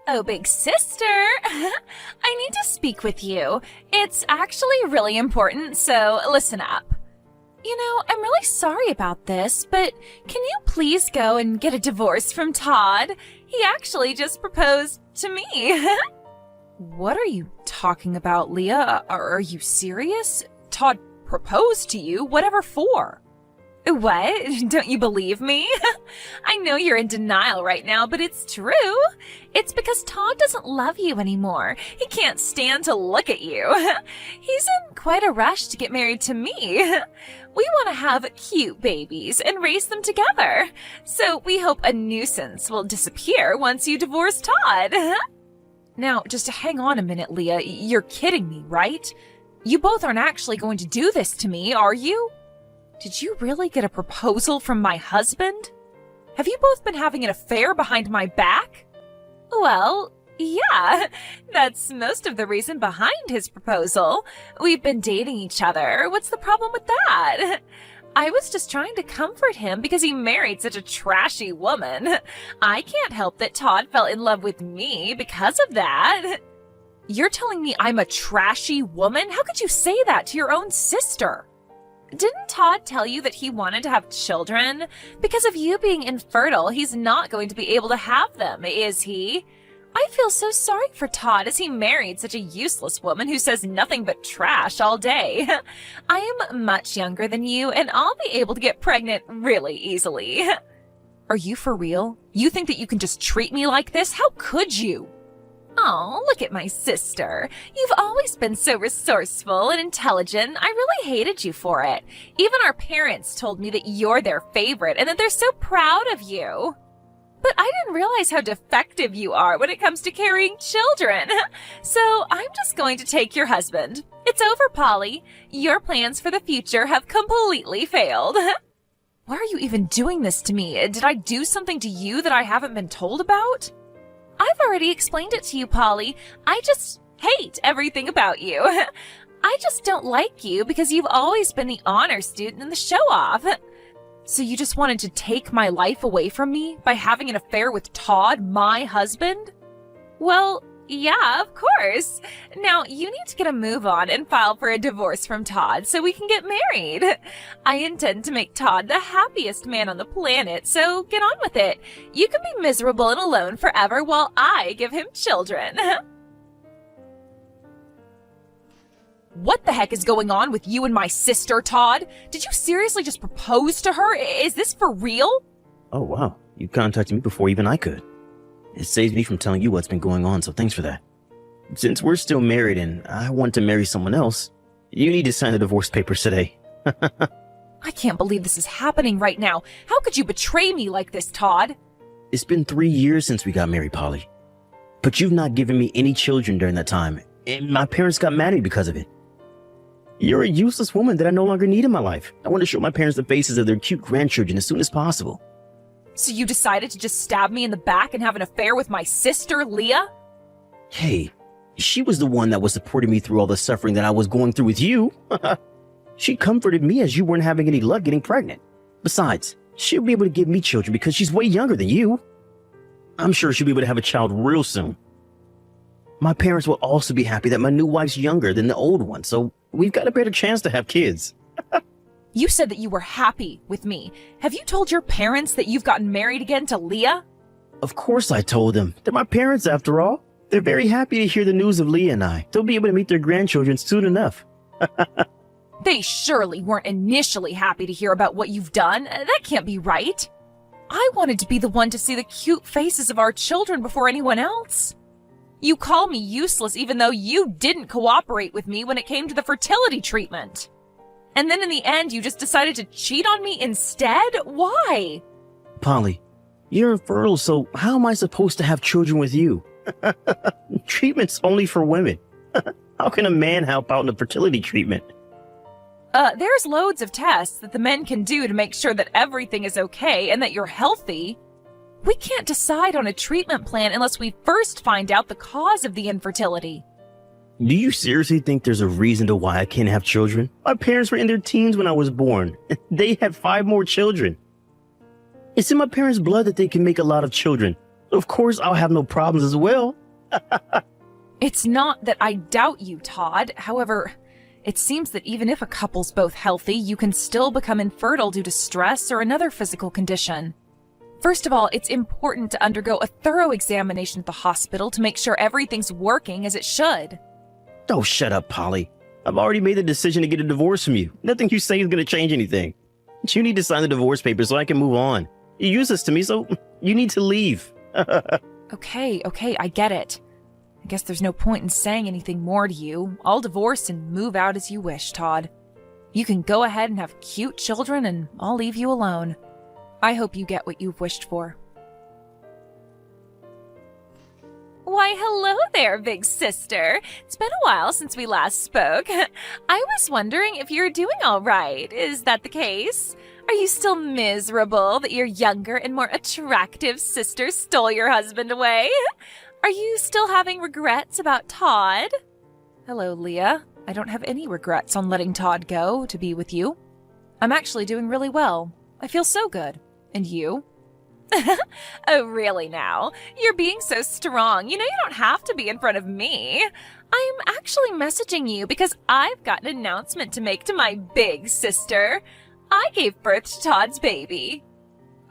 Oh, big sister, I need to speak with you. It's actually really important, so listen up. I'm really sorry about this, but can you please go and get a divorce from Todd? He actually just proposed to me. What are you talking about, Leah? Are you serious? Todd proposed to you? Whatever for? What? Don't you believe me? I know you're in denial right now, but it's true. It's because Todd doesn't love you anymore. He can't stand to look at you. He's in quite a rush to get married to me. We want to have cute babies and raise them together. So we hope a nuisance will disappear once you divorce Todd. Now, just hang on a minute, Leah. You're kidding me, right? You both aren't actually going to do this to me, are you? Did you really get a proposal from my husband? Have you both been having an affair behind my back? Well, yeah, that's most of the reason behind his proposal. We've been dating each other. What's the problem with that? I was just trying to comfort him because he married such a trashy woman. I can't help that Todd fell in love with me because of that. You're telling me I'm a trashy woman? How could you say that to your own sister? Didn't Todd tell you that he wanted to have children? Because of you being infertile, he's not going to be able to have them, is he? I feel so sorry for Todd as he married such a useless woman who says nothing but trash all day. I am much younger than you, and I'll be able to get pregnant really easily. Are you for real? You think that you can just treat me like this? How could you? Oh, look at my sister. You've always been so resourceful and intelligent. I really hated you for it. Even our parents told me that you're their favorite and that they're so proud of you. But I didn't realize how defective you are when it comes to carrying children. So I'm just going to take your husband. It's over, Polly. Your plans for the future have completely failed. Why are you even doing this to me? Did I do something to you that I haven't been told about? I've already explained it to you, Polly. I just hate everything about you. I just don't like you because you've always been the honor student and the show-off. So you just wanted to take my life away from me by having an affair with Todd, my husband? Well, yeah, of course. Now, you need to get a move on and file for a divorce from Todd so we can get married. I intend to make Todd the happiest man on the planet, so get on with it. You can be miserable and alone forever while I give him children. What the heck is going on with you and my sister, Todd? Did you seriously just propose to her? Is this for real? Oh, wow. You contacted me before even I could. It saves me from telling you what's been going on, so thanks for that. Since we're still married and I want to marry someone else, you need to sign the divorce papers today. I can't believe this is happening right now. How could you betray me like this, Todd? It's been 3 years since we got married, Polly. But you've not given me any children during that time, and my parents got mad at me because of it. You're a useless woman that I no longer need in my life. I want to show my parents the faces of their cute grandchildren as soon as possible. So you decided to just stab me in the back and have an affair with my sister, Leah? Hey, she was the one that was supporting me through all the suffering that I was going through with you. She comforted me as you weren't having any luck getting pregnant. Besides, she'll be able to give me children because she's way younger than you. I'm sure she'll be able to have a child real soon. My parents will also be happy that my new wife's younger than the old one, so we've got a better chance to have kids. You said that you were happy with me. Have you told your parents that you've gotten married again to Leah? Of course I told them. They're my parents after all. They're very happy to hear the news of Leah and I. They'll be able to meet their grandchildren soon enough. They surely weren't initially happy to hear about what you've done. That can't be right. I wanted to be the one to see the cute faces of our children before anyone else. You call me useless even though you didn't cooperate with me when it came to the fertility treatment. And then in the end, you just decided to cheat on me instead? Why? Polly, you're infertile, so how am I supposed to have children with you? Treatment's only for women. How can a man help out in a fertility treatment? There's loads of tests that the men can do to make sure that everything is okay and that you're healthy. We can't decide on a treatment plan unless we first find out the cause of the infertility. Do you seriously think there's a reason to why I can't have children? My parents were in their teens when I was born. They had 5 more children. It's in my parents' blood that they can make a lot of children. Of course, I'll have no problems as well. It's not that I doubt you, Todd. However, it seems that even if a couple's both healthy, you can still become infertile due to stress or another physical condition. First of all, it's important to undergo a thorough examination at the hospital to make sure everything's working as it should. Oh, shut up, Polly. I've already made the decision to get a divorce from you. Nothing you say is going to change anything. You need to sign the divorce papers so I can move on. You use this to me, so you need to leave. Okay, I get it. I guess there's no point in saying anything more to you. I'll divorce and move out as you wish, Todd. You can go ahead and have cute children, and I'll leave you alone. I hope you get what you've wished for. Why, hello there, big sister. It's been a while since we last spoke. I was wondering if you're doing all right. Is that the case? Are you still miserable that your younger and more attractive sister stole your husband away? Are you still having regrets about Todd? Hello, Leah. I don't have any regrets on letting Todd go to be with you. I'm actually doing really well. I feel so good. And you? Oh, really now? You're being so strong. You know you don't have to be in front of me. I'm actually messaging you because I've got an announcement to make to my big sister. I gave birth to Todd's baby.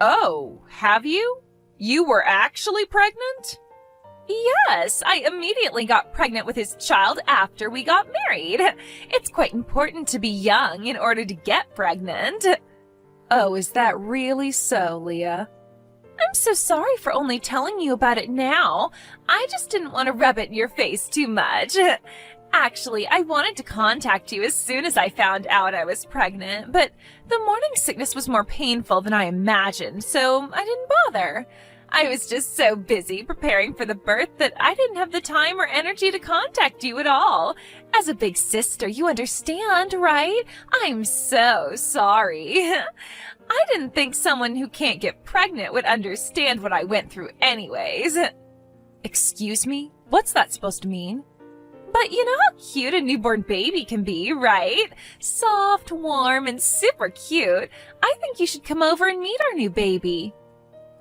Oh, have you? You were actually pregnant? Yes, I immediately got pregnant with his child after we got married. It's quite important to be young in order to get pregnant. Oh, is that really so, Leah? I'm so sorry for only telling you about it now. I just didn't want to rub it in your face too much. Actually, I wanted to contact you as soon as I found out I was pregnant, but the morning sickness was more painful than I imagined, so I didn't bother. I was just so busy preparing for the birth that I didn't have the time or energy to contact you at all. As a big sister, you understand, right? I'm so sorry. I didn't think someone who can't get pregnant would understand what I went through anyways. Excuse me? What's that supposed to mean? But you know how cute a newborn baby can be, right? Soft, warm, and super cute. I think you should come over and meet our new baby.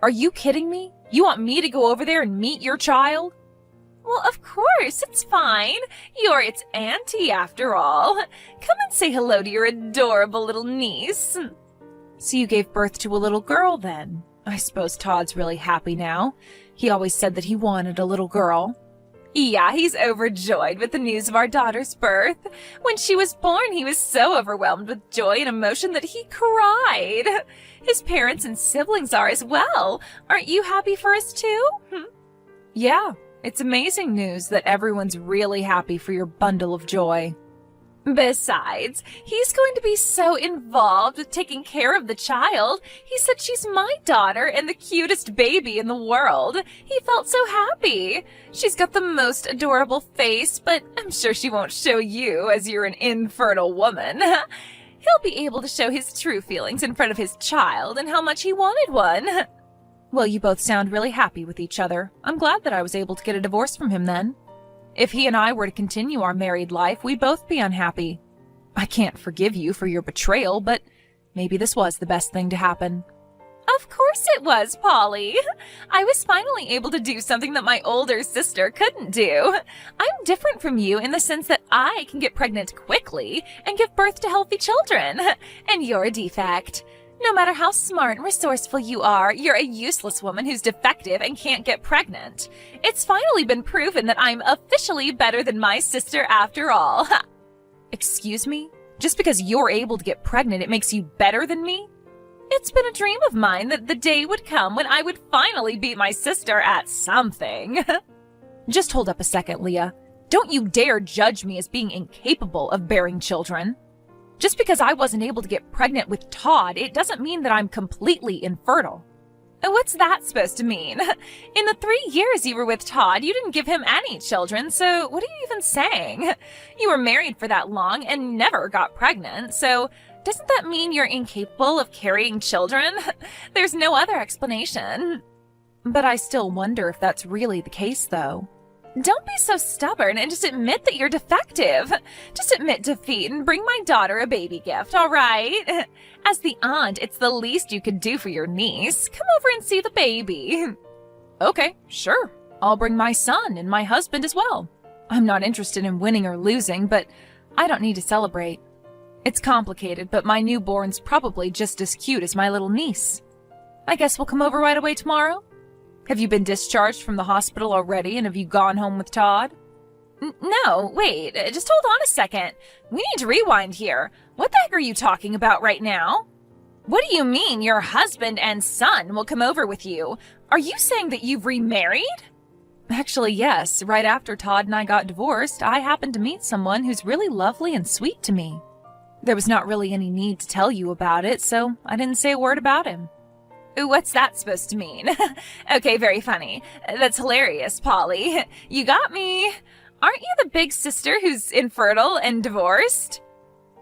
Are you kidding me? You want me to go over there and meet your child? Well, of course, it's fine. You're its auntie after all. Come and say hello to your adorable little niece. So you gave birth to a little girl then? I suppose Todd's really happy now. He always said that he wanted a little girl. Yeah, he's overjoyed with the news of our daughter's birth. When she was born, he was so overwhelmed with joy and emotion that he cried. His parents and siblings are as well. Aren't you happy for us too? Yeah, it's amazing news that everyone's really happy for your bundle of joy. Besides, he's going to be so involved with taking care of the child. He said she's my daughter and the cutest baby in the world. He felt so happy. She's got the most adorable face, but I'm sure she won't show you as you're an infertile woman. He'll be able to show his true feelings in front of his child and how much he wanted one. Well, you both sound really happy with each other. I'm glad that I was able to get a divorce from him then. If he and I were to continue our married life, we'd both be unhappy. I can't forgive you for your betrayal, but maybe this was the best thing to happen. Of course it was, Polly. I was finally able to do something that my older sister couldn't do. I'm different from you in the sense that I can get pregnant quickly and give birth to healthy children, and you're a defect. No matter how smart and resourceful you are, you're a useless woman who's defective and can't get pregnant. It's finally been proven that I'm officially better than my sister after all. Excuse me? Just because you're able to get pregnant, it makes you better than me? It's been a dream of mine that the day would come when I would finally beat my sister at something. Just hold up a second, Leah. Don't you dare judge me as being incapable of bearing children. Just because I wasn't able to get pregnant with Todd, it doesn't mean that I'm completely infertile. What's that supposed to mean? In the 3 years you were with Todd, you didn't give him any children, so what are you even saying? You were married for that long and never got pregnant, so doesn't that mean you're incapable of carrying children? There's no other explanation. But I still wonder if that's really the case, though. Don't be so stubborn and just admit that you're defective. Just admit defeat and bring my daughter a baby gift, all right? As the aunt, it's the least you could do for your niece. Come over and see the baby. Okay, sure. I'll bring my son and my husband as well. I'm not interested in winning or losing, but I don't need to celebrate. It's complicated, but my newborn's probably just as cute as my little niece. I guess we'll come over right away tomorrow? Have you been discharged from the hospital already, and have you gone home with Todd? No, wait, just hold on a second. We need to rewind here. What the heck are you talking about right now? What do you mean your husband and son will come over with you? Are you saying that you've remarried? Actually, yes. Right after Todd and I got divorced, I happened to meet someone who's really lovely and sweet to me. There was not really any need to tell you about it, so I didn't say a word about him. What's that supposed to mean? Okay, very funny. That's hilarious, Polly. You got me. Aren't you the big sister who's infertile and divorced?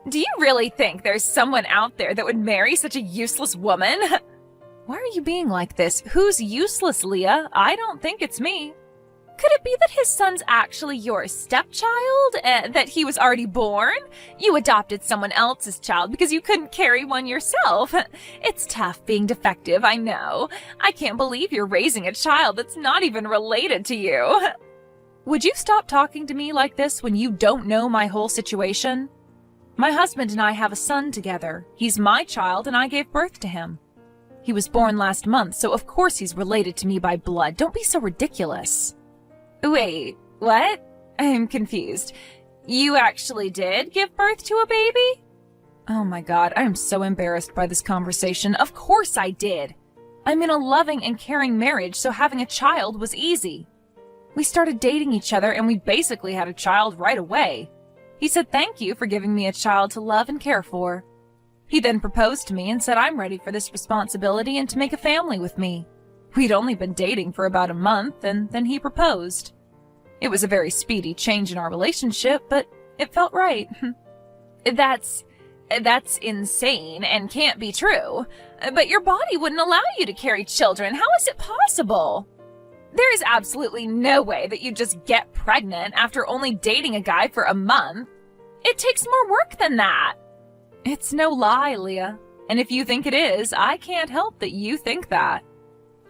Do you really think there's someone out there that would marry such a useless woman? Why are you being like this? Who's useless, Leah? I don't think it's me. Could it be that his son's actually your stepchild? That he was already born? You adopted someone else's child because you couldn't carry one yourself. It's tough being defective, I know. I can't believe you're raising a child that's not even related to you. Would you stop talking to me like this when you don't know my whole situation? My husband and I have a son together. He's my child and I gave birth to him. He was born last month, so of course he's related to me by blood. Don't be so ridiculous. Wait, what? I'm confused. You actually did give birth to a baby? Oh my god, I am so embarrassed by this conversation. Of course I did. I'm in a loving and caring marriage, so having a child was easy. We started dating each other and we basically had a child right away. He said thank you for giving me a child to love and care for. He then proposed to me and said I'm ready for this responsibility and to make a family with me. We'd only been dating for about a month, and then he proposed. It was a very speedy change in our relationship, but it felt right. That's insane and can't be true. But your body wouldn't allow you to carry children. How is it possible? There is absolutely no way that you just get pregnant after only dating a guy for a month. It takes more work than that. It's no lie, Leah. And if you think it is, I can't help that you think that.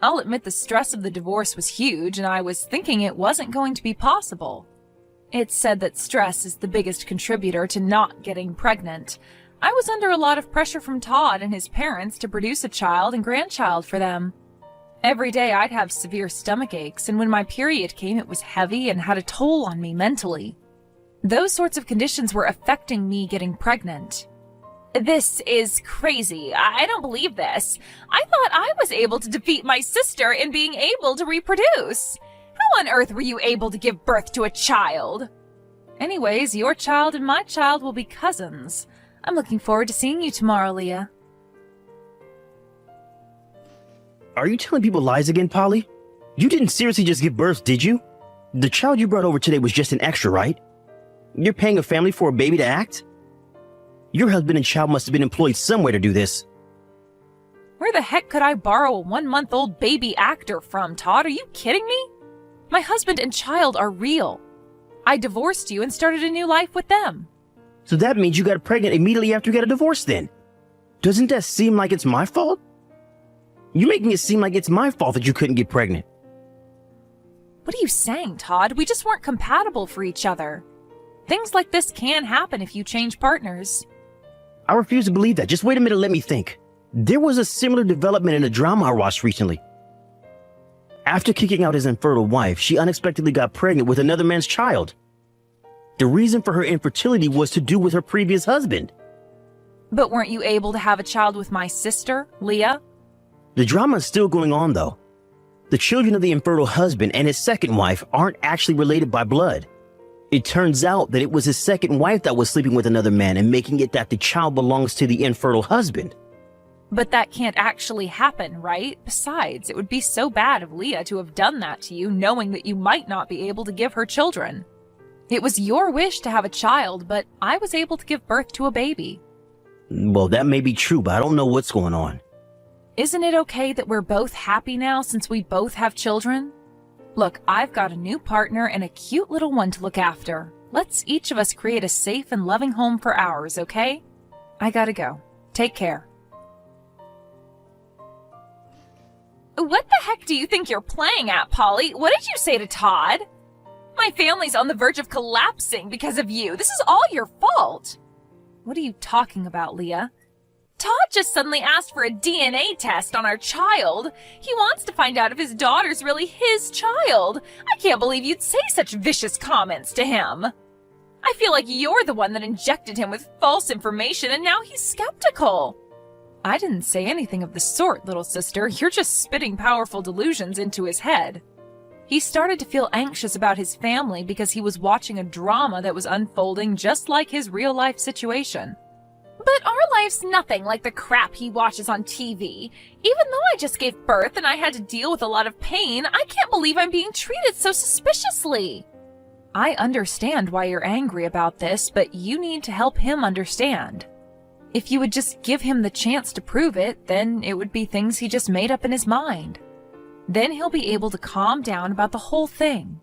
I'll admit the stress of the divorce was huge, and I was thinking it wasn't going to be possible. It's said that stress is the biggest contributor to not getting pregnant. I was under a lot of pressure from Todd and his parents to produce a child and grandchild for them. Every day I'd have severe stomach aches, and when my period came it was heavy and had a toll on me mentally. Those sorts of conditions were affecting me getting pregnant. This is crazy. I don't believe this. I thought I was able to defeat my sister in being able to reproduce. How on earth were you able to give birth to a child? Anyways, your child and my child will be cousins. I'm looking forward to seeing you tomorrow, Leah. Are you telling people lies again, Polly? You didn't seriously just give birth, did you? The child you brought over today was just an extra, right? You're paying a family for a baby to act? Your husband and child must have been employed somewhere to do this. Where the heck could I borrow a 1-month-old baby actor from, Todd? Are you kidding me? My husband and child are real. I divorced you and started a new life with them. So that means you got pregnant immediately after you got a divorce then. Doesn't that seem like it's my fault? You're making it seem like it's my fault that you couldn't get pregnant. What are you saying, Todd? We just weren't compatible for each other. Things like this can happen if you change partners. I refuse to believe that. Just wait a minute, let me think. There was a similar development in a drama I watched recently. After kicking out his infertile wife, she unexpectedly got pregnant with another man's child. The reason for her infertility was to do with her previous husband. But weren't you able to have a child with my sister, Leah? The drama is still going on, though. The children of the infertile husband and his second wife aren't actually related by blood. It turns out that it was his second wife that was sleeping with another man and making it that the child belongs to the infertile husband. But that can't actually happen, right? Besides, it would be so bad of Leah to have done that to you, knowing that you might not be able to give her children. It was your wish to have a child, but I was able to give birth to a baby. Well, that may be true, but I don't know what's going on. Isn't it okay that we're both happy now since we both have children? Look, I've got a new partner and a cute little one to look after. Let's each of us create a safe and loving home for ours, okay? I gotta go. Take care. What the heck do you think you're playing at, Polly? What did you say to Todd? My family's on the verge of collapsing because of you. This is all your fault. What are you talking about, Leah? Todd just suddenly asked for a DNA test on our child. He wants to find out if his daughter's really his child. I can't believe you'd say such vicious comments to him. I feel like you're the one that injected him with false information and now he's skeptical. I didn't say anything of the sort, little sister. You're just spitting powerful delusions into his head. He started to feel anxious about his family because he was watching a drama that was unfolding just like his real-life situation. But our life's nothing like the crap he watches on TV. Even though I just gave birth and I had to deal with a lot of pain, I can't believe I'm being treated so suspiciously. I understand why you're angry about this, but you need to help him understand. If you would just give him the chance to prove it, then it would be things he just made up in his mind. Then he'll be able to calm down about the whole thing.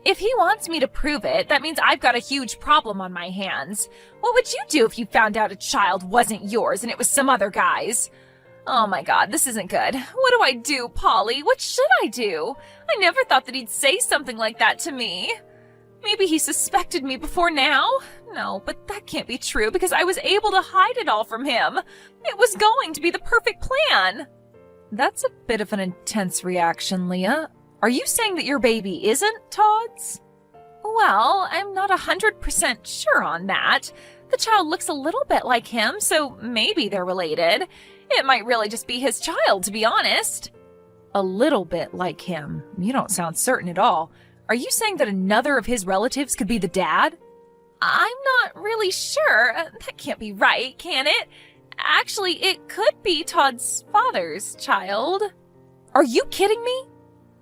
If he wants me to prove it, that means I've got a huge problem on my hands. What would you do if you found out a child wasn't yours and it was some other guy's? Oh my God, this isn't good. What do I do, Polly? What should I do? I never thought that he'd say something like that to me. Maybe he suspected me before now? No, but that can't be true because I was able to hide it all from him. It was going to be the perfect plan. That's a bit of an intense reaction, Leah. Are you saying that your baby isn't Todd's? Well, I'm not 100% sure on that. The child looks a little bit like him, so maybe they're related. It might really just be his child, to be honest. A little bit like him? You don't sound certain at all. Are you saying that another of his relatives could be the dad? I'm not really sure. That can't be right, can it? Actually, it could be Todd's father's child. Are you kidding me?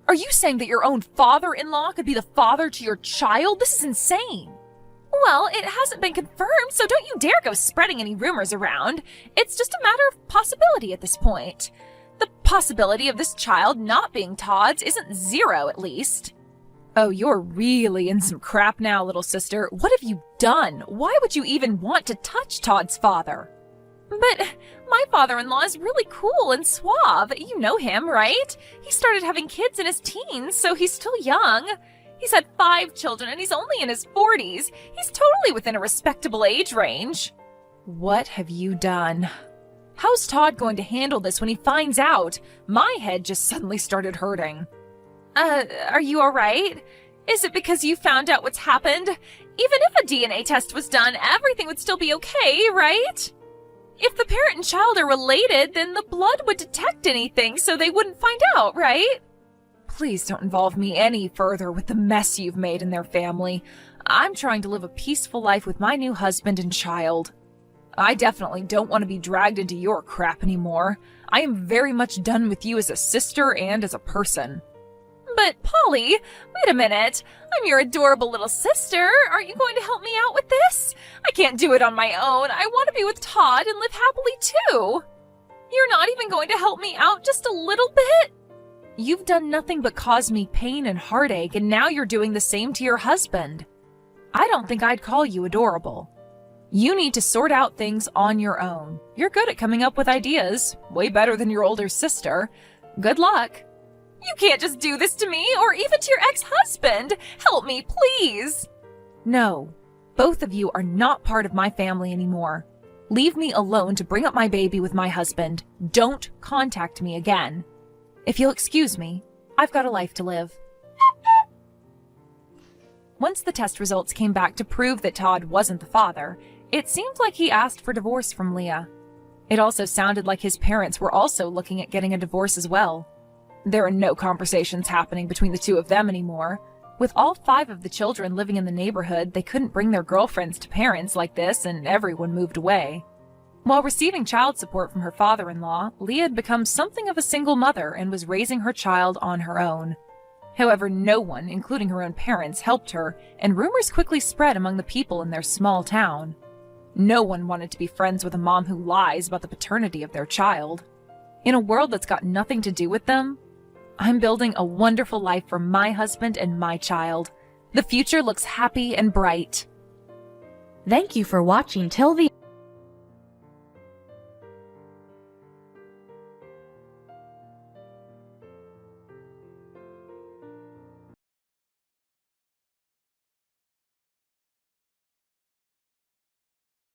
Are you saying that your own father-in-law could be the father to your child? This is insane. Well, it hasn't been confirmed, so don't you dare go spreading any rumors around. It's just a matter of possibility at this point. The possibility of this child not being Todd's isn't zero, at least. Oh, you're really in some crap now, little sister. What have you done? Why would you even want to touch Todd's father? But my father-in-law is really cool and suave. You know him, right? He started having kids in his teens, so he's still young. He's had 5 children and he's only in his 40s. He's totally within a respectable age range. What have you done? How's Todd going to handle this when he finds out? My head just suddenly started hurting. Are you alright? Is it because you found out what's happened? Even if a DNA test was done, everything would still be okay, right? If the parent and child are related, then the blood would detect anything so they wouldn't find out, right? Please don't involve me any further with the mess you've made in their family. I'm trying to live a peaceful life with my new husband and child. I definitely don't want to be dragged into your crap anymore. I am very much done with you as a sister and as a person. But, Polly, wait a minute. I'm your adorable little sister. Aren't you going to help me out with this? I can't do it on my own. I want to be with Todd and live happily too. You're not even going to help me out just a little bit? You've done nothing but cause me pain and heartache, and now you're doing the same to your husband. I don't think I'd call you adorable. You need to sort out things on your own. You're good at coming up with ideas. Way better than your older sister. Good luck. You can't just do this to me, or even to your ex-husband. Help me, please. No, both of you are not part of my family anymore. Leave me alone to bring up my baby with my husband. Don't contact me again. If you'll excuse me, I've got a life to live. Once the test results came back to prove that Todd wasn't the father, it seemed like he asked for divorce from Leah. It also sounded like his parents were also looking at getting a divorce as well. There are no conversations happening between the two of them anymore. With all 5 of the children living in the neighborhood, they couldn't bring their girlfriends to parents like this, and everyone moved away. While receiving child support from her father-in-law, Leah had become something of a single mother and was raising her child on her own. However, no one, including her own parents, helped her, and rumors quickly spread among the people in their small town. No one wanted to be friends with a mom who lies about the paternity of their child. In a world that's got nothing to do with them, I'm building a wonderful life for my husband and my child. The future looks happy and bright. Thank you for watching till the